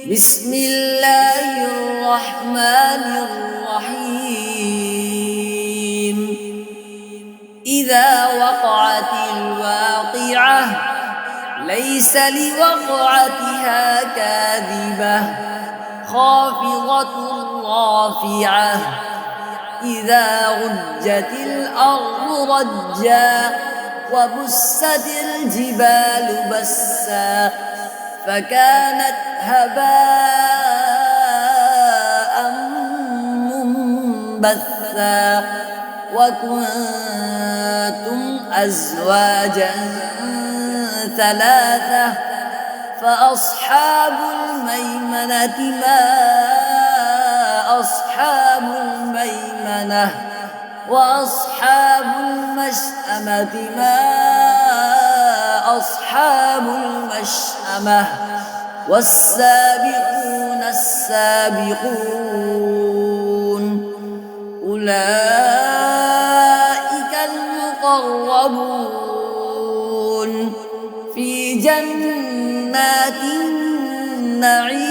بسم الله الرحمن الرحيم إذا وقعت الواقعة ليس لوقعتها كاذبة خافضة رافعة إذا رجت الأرض رجا وبست الجبال بسا فكانت هباء منبثا وكنتم أزواجا ثلاثة فأصحاب الميمنة ما أصحاب الميمنة وأصحاب المشأمة ما أصحاب المشأمة والسابقون السابقون أولئك المقربون في جنات النعيم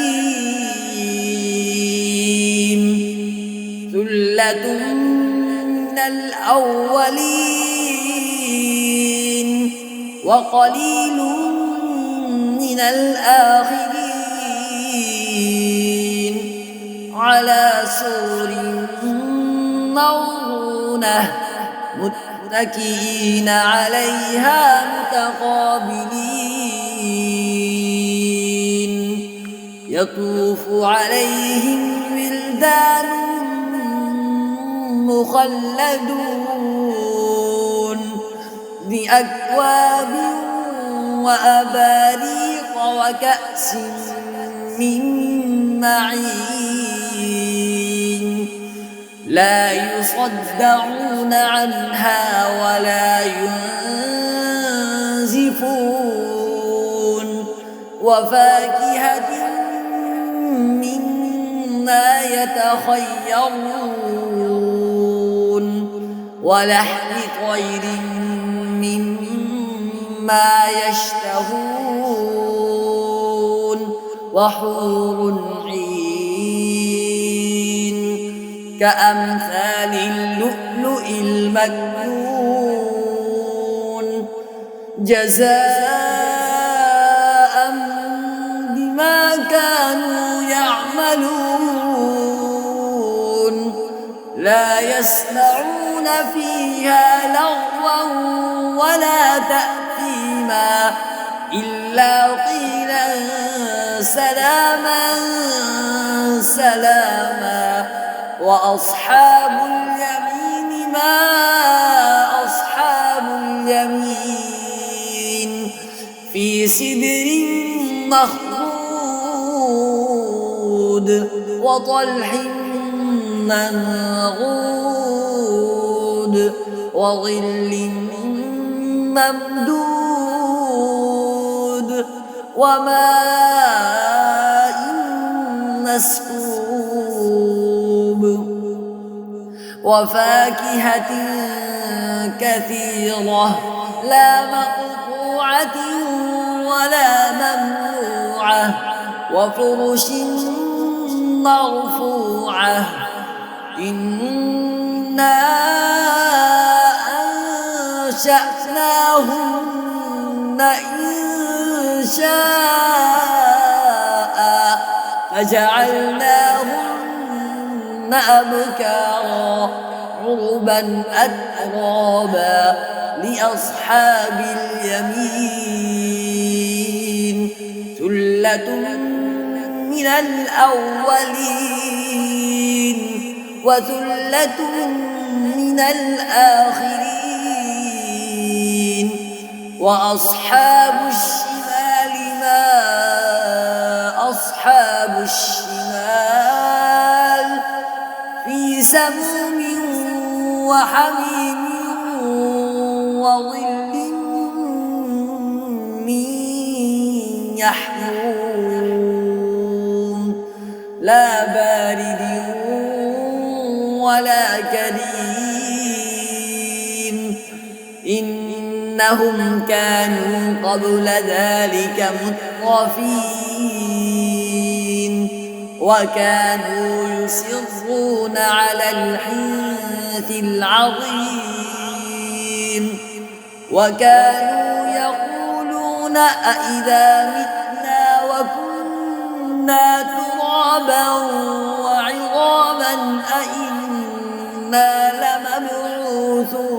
ثلة من الأولين وقليل من الآخرين على سرر موضونة متكئين عليها متقابلين يطوف عليهم ولدان مخلدون بأكواب وأباريق وكأس من معين لا يصدعون عنها ولا ينزفون وفاكهة مما يتخيرون ولحم طير مما يشتهون وحور عين كأمثال اللؤلؤ المكنون جزاء بما كانوا يعملون لا يسمعون فيها لغوا ولا تأثيما إلا قيلا سلاما سلاما وأصحاب اليمين ما أصحاب اليمين في سدر مخضود وطلح منضود وظل ممدود وماء مسكوب وفاكهة كثيرة لا مقطوعة ولا ممنوعة وفرش مرفوعة إنا أنشأناهن إنشاء فجعلناهن أبكارا عربا أترابا لأصحاب اليمين ثلة من الأولين وثلة من الآخرين وأصحاب الشمال ما أصحاب الشمال في سموم وحميم وظل من يحموم لا بارد ولا كريم إنهم كانوا قبل ذلك مترفين وكانوا يصرون على الحنث العظيم وكانوا يقولون أإذا متنا وكنا ترابا وعظاما أإنا لمبعوثون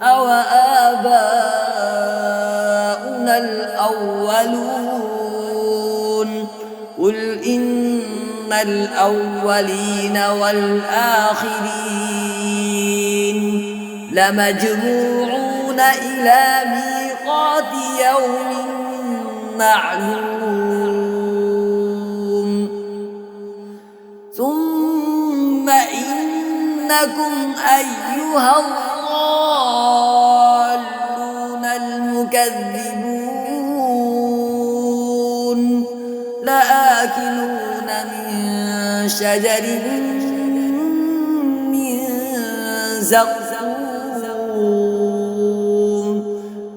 أو آباؤنا الأولون قل إن الأولين والآخرين لمجموعون إلى ميقات يوم معلوم ثم إنكم أيها الضالون المكذبون لآكلون من شجر من زقوم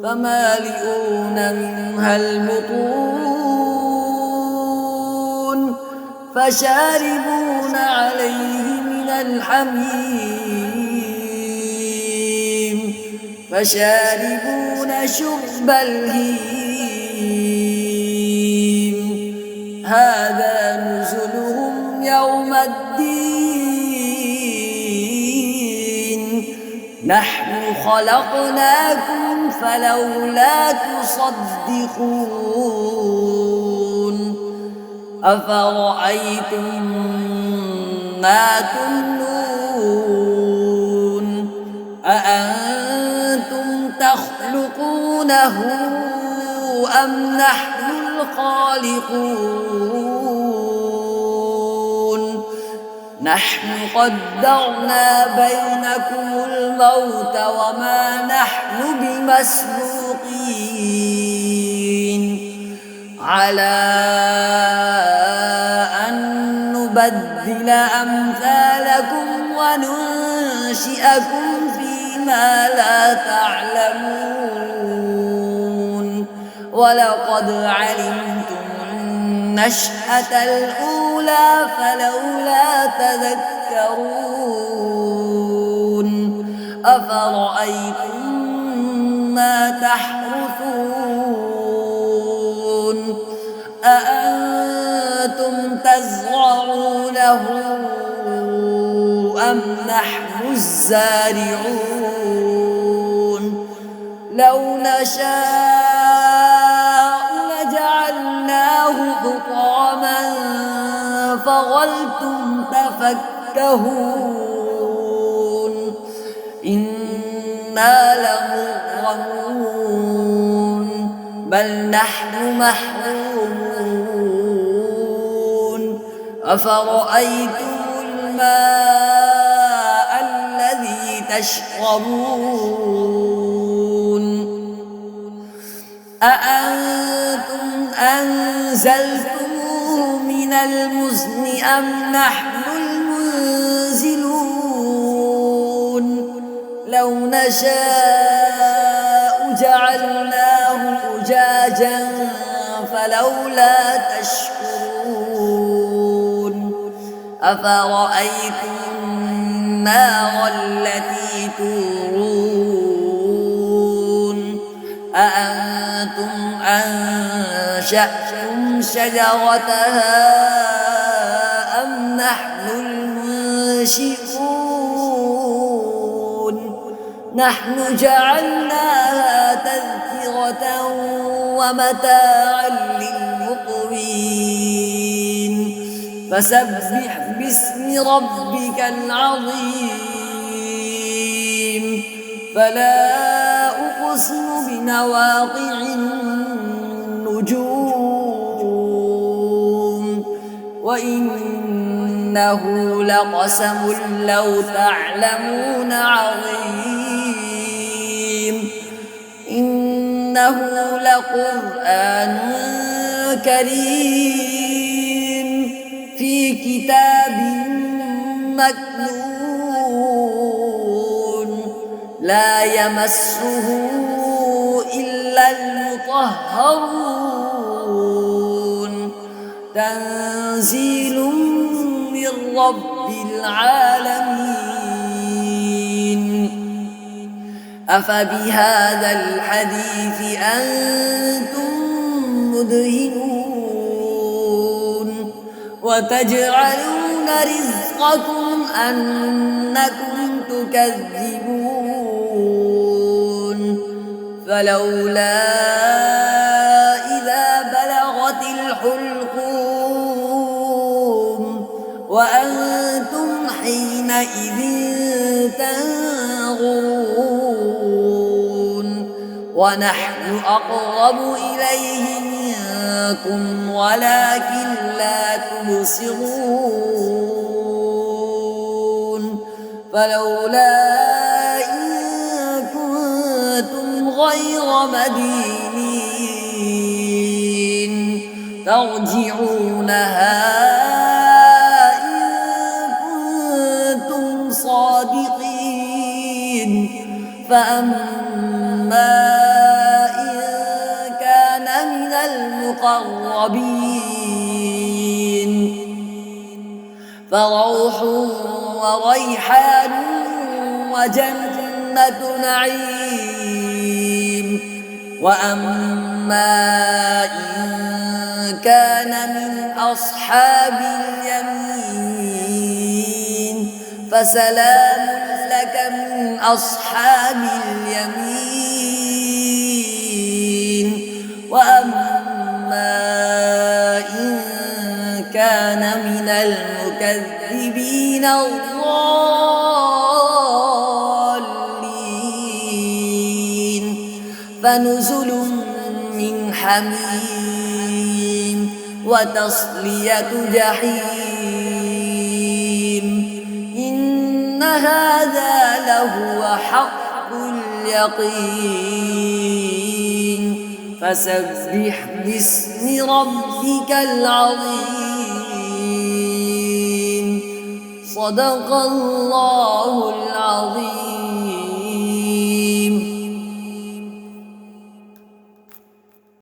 فمالئون منها البطون فشاربون عليه من الحميم فشاربون شرب الهيم هذا نزلهم يوم الدين نحن خلقناكم فلولا تصدقون أفرأيتم ما تمنون أأنتم تخلقونه أم نحن الخالقون نحن قدرنا بينكم الموت وما نحن بمسبوقين على أن نبدل أمثالكم وننشئكم فيما لا تعلمون ولقد علمتم النشأة الأولى فلولا تذكرون أفرأيتم ما تحرثون أأنتم تزرعونه أم نحن الزارعون لو نشاء لجعلناه حطاما فظلتم تفكهون إنا لمغرمون بل نحن محرومون أفرأيتم الماء الذي تشربون أأنتم أنزلتموه من المزن أم نحن المنزلون لو نشاء جعلناه أجاجا فلولا تشكرون أفرأيتم النار التي تورون أأنتم أنشأتم شجرتها أم نحن المنشئون نحن جعلناها تذكرة ومتاعا للمقوين فسبح باسم ربك العظيم فلا أقسم بمواقع النجوم وإنه لقسم لو تعلمون عظيم إنه لقرآن كريم في كتاب مكنون لا يمسه إلا المطهرون تنزيل من رب العالمين. أفبهذا الحديث أنتم مدهنون وتجعلون رزقكم أنكم تكذبون. فلولا إذا بلغت الحلقوم وأنتم حينئذ تنظرون ونحن أقرب إليه منكم ولكن لا تبصرون. فلولا إن كنتم غير مدينين ترجعونها إن كنتم صادقين. فأما إن كان من المقربين فروح وريحان وجنة نعيم. وأما إن كان من أصحاب اليمين فسلام لك من أصحاب اليمين. وأما إن كان من المكذبين الضالين فنزل من حميم وتصلية جحيم. إن هذا لهو حق اليقين. فسبح باسم ربك العظيم. صدق الله العظيم.